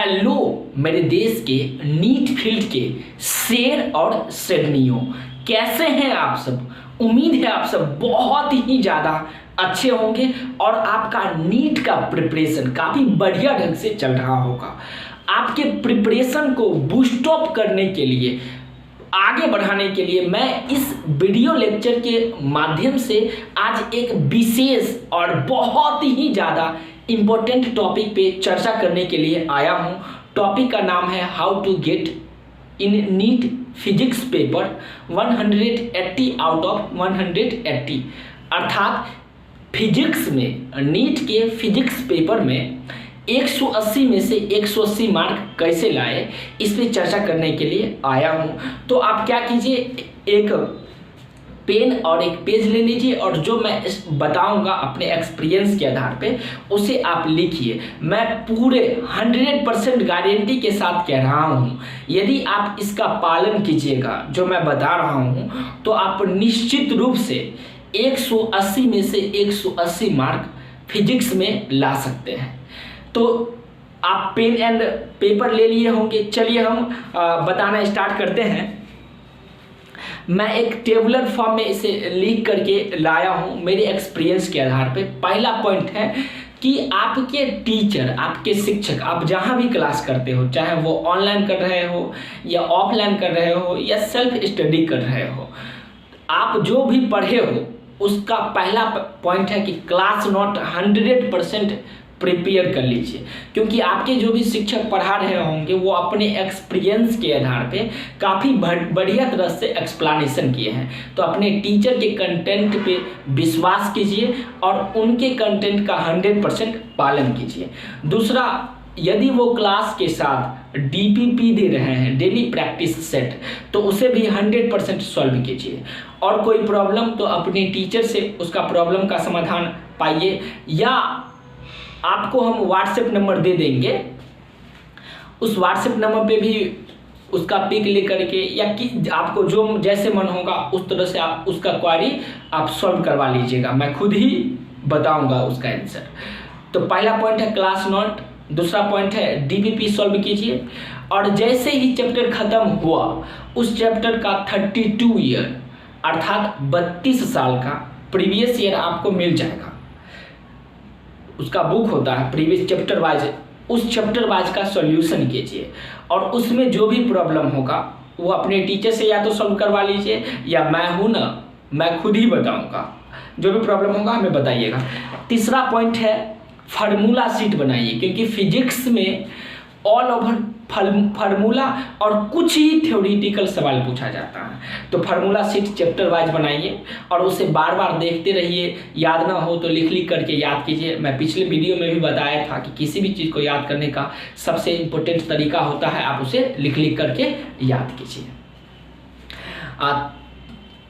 Hello मेरे देश के नीट फील्ड के शेर और शेरनियों, कैसे हैं आप सब। उम्मीद है आप सब बहुत ही ज़्यादा अच्छे होंगे और आपका नीट का प्रिपरेशन काफ़ी बढ़िया ढंग से चल रहा होगा। आपके प्रिपरेशन को बूस्ट अप करने के लिए, आगे बढ़ाने के लिए मैं इस वीडियो लेक्चर के माध्यम से आज एक विशेष और बहुत ही ज़्यादा इम्पोर्टेंट टॉपिक पे चर्चा करने के लिए आया हूँ। टॉपिक का नाम है how to get in NEET physics paper 180 out of 180, अर्थात फिजिक्स में नीट के फिजिक्स पेपर में 180 में से 180 मार्क कैसे लाए, इस पर चर्चा करने के लिए आया हूँ। तो आप क्या कीजिए, एक पेन और एक पेज ले लीजिए और जो मैं बताऊंगा अपने एक्सपीरियंस के आधार पे उसे आप लिखिए। मैं पूरे 100% गारंटी के साथ कह रहा हूँ, यदि आप इसका पालन कीजिएगा जो मैं बता रहा हूँ तो आप निश्चित रूप से 180 में से 180 मार्क फिजिक्स में ला सकते हैं। तो आप पेन एंड पेपर ले लिए होंगे। चलिए हम बताना स्टार्ट करते हैं। मैं एक टेबुलर फॉर्म में इसे लिख करके लाया हूँ मेरे एक्सपीरियंस के आधार पे। पहला पॉइंट है कि आपके टीचर, आपके शिक्षक, आप जहाँ भी क्लास करते हो, चाहे वो ऑनलाइन कर रहे हो या ऑफलाइन कर रहे हो या सेल्फ स्टडी कर रहे हो, आप जो भी पढ़े हो उसका पहला पॉइंट है कि क्लास नोट 100% प्रिपेयर कर लीजिए, क्योंकि आपके जो भी शिक्षक पढ़ा रहे होंगे वो अपने एक्सपीरियंस के आधार पे काफ़ी बढ़िया तरह से एक्सप्लेनेशन किए हैं। तो अपने टीचर के कंटेंट पे विश्वास कीजिए और उनके कंटेंट का 100% पालन कीजिए। दूसरा, यदि वो क्लास के साथ DPP दे रहे हैं, डेली प्रैक्टिस सेट, तो उसे भी 100% सॉल्व कीजिए। और कोई प्रॉब्लम तो अपने टीचर से उसका प्रॉब्लम का समाधान पाइए, या आपको हम व्हाट्सएप नंबर दे देंगे, उस व्हाट्सएप नंबर पे भी उसका पिक ले करके या कि आपको जो जैसे मन होगा उस तरह से आप उसका क्वेरी आप सॉल्व करवा लीजिएगा। मैं खुद ही बताऊंगा उसका आंसर। तो पहला पॉइंट है क्लास नोट, दूसरा पॉइंट है DPP सॉल्व कीजिए। और जैसे ही चैप्टर खत्म हुआ उस चैप्टर का 32 ईयर अर्थात 32 साल का प्रीवियस ईयर आपको मिल जाएगा। उसका बुक होता है प्रीवियस चैप्टर वाइज, उस चैप्टर वाइज का सॉल्यूशन कीजिए और उसमें जो भी प्रॉब्लम होगा वो अपने टीचर से या तो सॉल्व करवा लीजिए, या मैं हूँ ना, मैं खुद ही बताऊंगा। जो भी प्रॉब्लम होगा हमें बताइएगा। तीसरा पॉइंट है फार्मूला शीट बनाइए, क्योंकि फिजिक्स में ऑल ओवर फार्मूला और कुछ ही थ्योरेटिकल सवाल पूछा जाता है। तो फार्मूला शीट चैप्टर वाइज बनाइए और उसे बार बार देखते रहिए। याद ना हो तो लिख करके याद कीजिए। मैं पिछले वीडियो में भी बताया था कि किसी भी चीज़ को याद करने का सबसे इम्पोर्टेंट तरीका होता है आप उसे लिख करके याद कीजिए।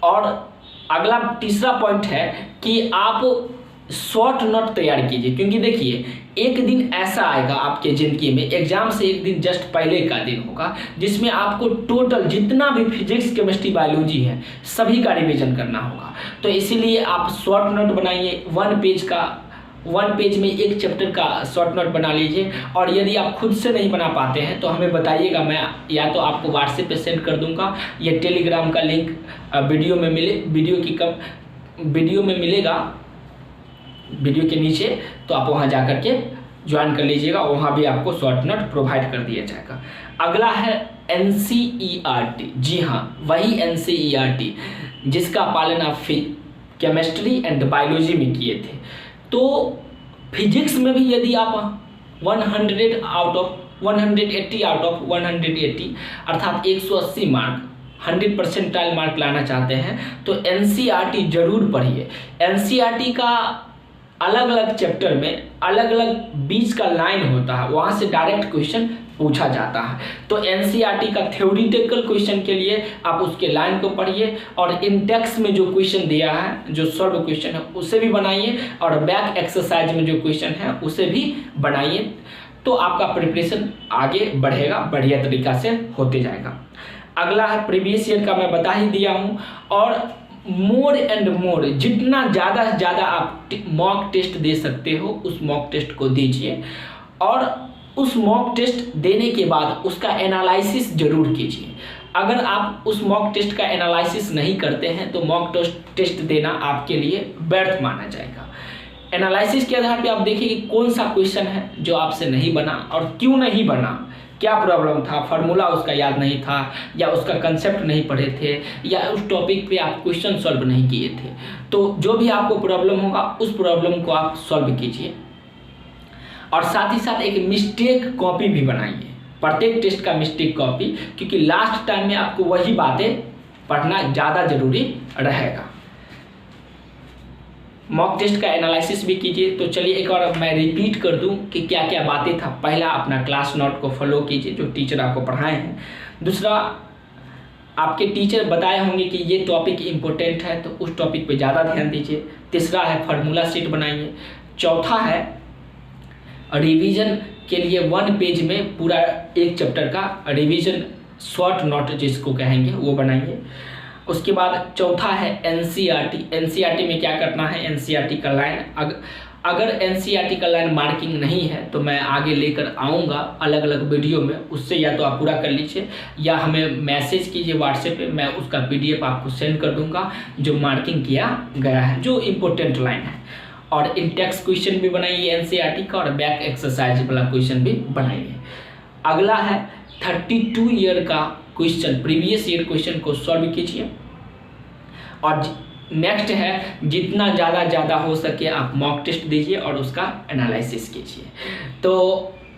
और अगला तीसरा पॉइंट है कि आप शॉर्ट नोट तैयार कीजिए, क्योंकि देखिए एक दिन ऐसा आएगा आपके ज़िंदगी में, एग्जाम से एक दिन जस्ट पहले का दिन होगा, जिसमें आपको टोटल जितना भी फिजिक्स केमिस्ट्री बायोलॉजी है सभी का रिवीजन करना होगा। तो इसीलिए आप शॉर्ट नोट बनाइए। 1 पेज में एक चैप्टर का शॉर्ट नोट बना लीजिए। और यदि आप खुद से नहीं बना पाते हैं तो हमें बताइएगा, मैं या तो आपको व्हाट्सएप पे सेंड कर दूंगा या टेलीग्राम का लिंक वीडियो में मिलेगा वीडियो के नीचे, तो आप वहां जा करके ज्वाइन कर लीजिएगा। वहां भी आपको शॉर्ट नोट प्रोवाइड कर दिया जाएगा। अगला है NCERT। जी हाँ, वही NCERT जिसका पालन आप केमिस्ट्री एंड बायोलॉजी में किए थे। तो फिजिक्स में भी यदि आप 180 आउट ऑफ 180 अर्थात 180 मार्क 100% मार्क लाना चाहते हैं तो NCERT जरूर पढ़िए। NCERT का अलग अलग चैप्टर में अलग अलग बीच का लाइन होता है, वहाँ से डायरेक्ट क्वेश्चन पूछा जाता है। तो NCERT का थ्योरेटिकल क्वेश्चन के लिए आप उसके लाइन को पढ़िए और इन टेक्स्ट में जो क्वेश्चन दिया है, जो सॉल्व क्वेश्चन है उसे भी बनाइए और बैक एक्सरसाइज में जो क्वेश्चन है उसे भी बनाइए। तो आपका प्रिपरेशन आगे बढ़ेगा, बढ़िया तरीका से होते जाएगा। अगला है प्रीवियस ईयर का, मैं बता ही दिया हूँ। और मोर एंड मोर, जितना ज़्यादा से ज़्यादा आप मॉक टेस्ट दे सकते हो उस मॉक टेस्ट को दीजिए। और उस मॉक टेस्ट देने के बाद उसका एनालिसिस जरूर कीजिए। अगर आप उस मॉक टेस्ट का एनालिसिस नहीं करते हैं तो मॉक टेस्ट देना आपके लिए व्यर्थ माना जाएगा। एनालिसिस के आधार पे आप देखिए कि कौन सा क्वेश्चन है जो आपसे नहीं बना और क्यों नहीं बना, क्या प्रॉब्लम था, फार्मूला उसका याद नहीं था, या उसका कंसेप्ट नहीं पढ़े थे, या उस टॉपिक पे आप क्वेश्चन सॉल्व नहीं किए थे। तो जो भी आपको प्रॉब्लम होगा उस प्रॉब्लम को आप सॉल्व कीजिए, और साथ ही साथ एक मिस्टेक कॉपी भी बनाइए, प्रत्येक टेस्ट का मिस्टेक कॉपी, क्योंकि लास्ट टाइम में आपको वही बातें पढ़ना ज़्यादा जरूरी रहेगा। मॉक टेस्ट का एनालिसिस भी कीजिए। तो चलिए एक और मैं रिपीट कर दूं कि क्या क्या बातें था। पहला, अपना क्लास नोट को फॉलो कीजिए जो टीचर आपको पढ़ाए हैं। दूसरा, आपके टीचर बताए होंगे कि ये टॉपिक इम्पोर्टेंट है तो उस टॉपिक पे ज़्यादा ध्यान दीजिए। तीसरा है फार्मूला शीट बनाइए। चौथा है रिवीजन के लिए 1 पेज में पूरा एक चैप्टर का रिवीजन शॉर्ट नोट जिसको कहेंगे वो बनाइए। उसके बाद चौथा है एनसीईआरटी। एनसीईआरटी में क्या करना है, एनसीईआरटी का लाइन, अगर एनसीईआरटी का लाइन मार्किंग नहीं है तो मैं आगे लेकर आऊँगा अलग अलग वीडियो में, उससे या तो आप पूरा कर लीजिए या हमें मैसेज कीजिए व्हाट्सएप पे, मैं उसका PDF आपको सेंड कर दूंगा जो मार्किंग किया गया है, जो इम्पोर्टेंट लाइन है। और इंटेक्स क्वेश्चन भी बनाइए एनसीईआरटी का, और बैक एक्सरसाइज वाला क्वेश्चन भी बनाइए। अगला है 32 ईयर का क्वेश्चन, प्रीवियस ईयर क्वेश्चन को सॉल्व कीजिए। और नेक्स्ट है जितना ज़्यादा हो सके आप मॉक टेस्ट दीजिए और उसका एनालिसिस कीजिए। तो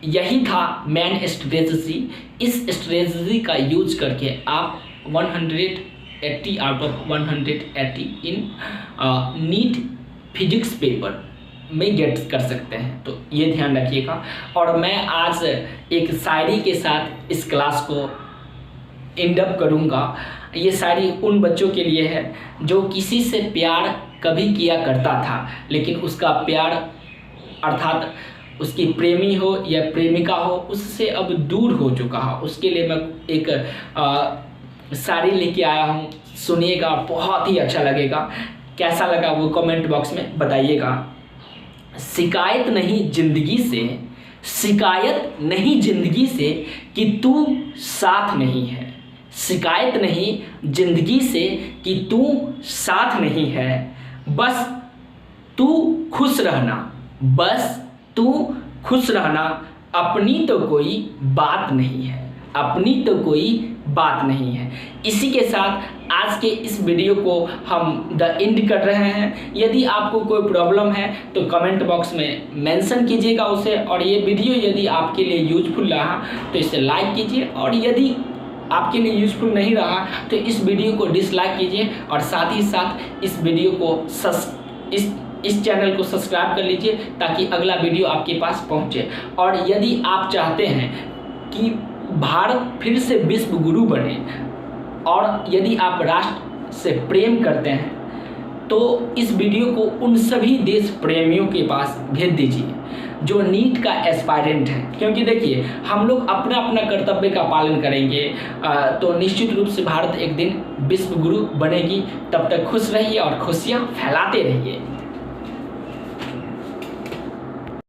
यही था मेन स्ट्रेटजी। इस स्ट्रेटजी का यूज करके आप 180 out of 180 in NEET physics paper में गेट कर सकते हैं, तो ये ध्यान रखिएगा। और मैं आज एक शायरी के साथ इस क्लास को एंड अप करूँगा। ये शायरी उन बच्चों के लिए है जो किसी से प्यार कभी किया करता था, लेकिन उसका प्यार अर्थात उसकी प्रेमी हो या प्रेमिका हो उससे अब दूर हो चुका हो। उसके लिए मैं एक शायरी लेके आया हूँ, सुनिएगा, बहुत ही अच्छा लगेगा। कैसा लगा वो कमेंट बॉक्स में बताइएगा। शिकायत नहीं जिंदगी से, शिकायत नहीं जिंदगी से कि तू साथ नहीं है, शिकायत नहीं जिंदगी से कि तू साथ नहीं है, बस तू खुश रहना, बस तू खुश रहना, अपनी तो कोई बात नहीं है, अपनी तो कोई बात नहीं है। इसी के साथ आज के इस वीडियो को हम द एंड कर रहे हैं। यदि आपको कोई प्रॉब्लम है तो कमेंट बॉक्स में मेंशन कीजिएगा उसे, और ये वीडियो यदि आपके लिए यूजफुल रहा तो इसे लाइक कीजिए, और यदि आपके लिए यूजफुल नहीं रहा तो इस वीडियो को डिसलाइक कीजिए, और साथ ही साथ इस वीडियो को इस चैनल को सब्सक्राइब कर लीजिए ताकि अगला वीडियो आपके पास पहुंचे। और यदि आप चाहते हैं कि भारत फिर से विश्व गुरु बने, और यदि आप राष्ट्र से प्रेम करते हैं तो इस वीडियो को उन सभी देश प्रेमियों के पास भेज दीजिए जो नीट का एस्पायरेंट है। क्योंकि देखिए, हम लोग अपना अपना कर्तव्य का पालन करेंगे तो निश्चित रूप से भारत एक दिन विश्व गुरु बनेगी। तब तक खुश रहिए और खुशियाँ फैलाते रहिए।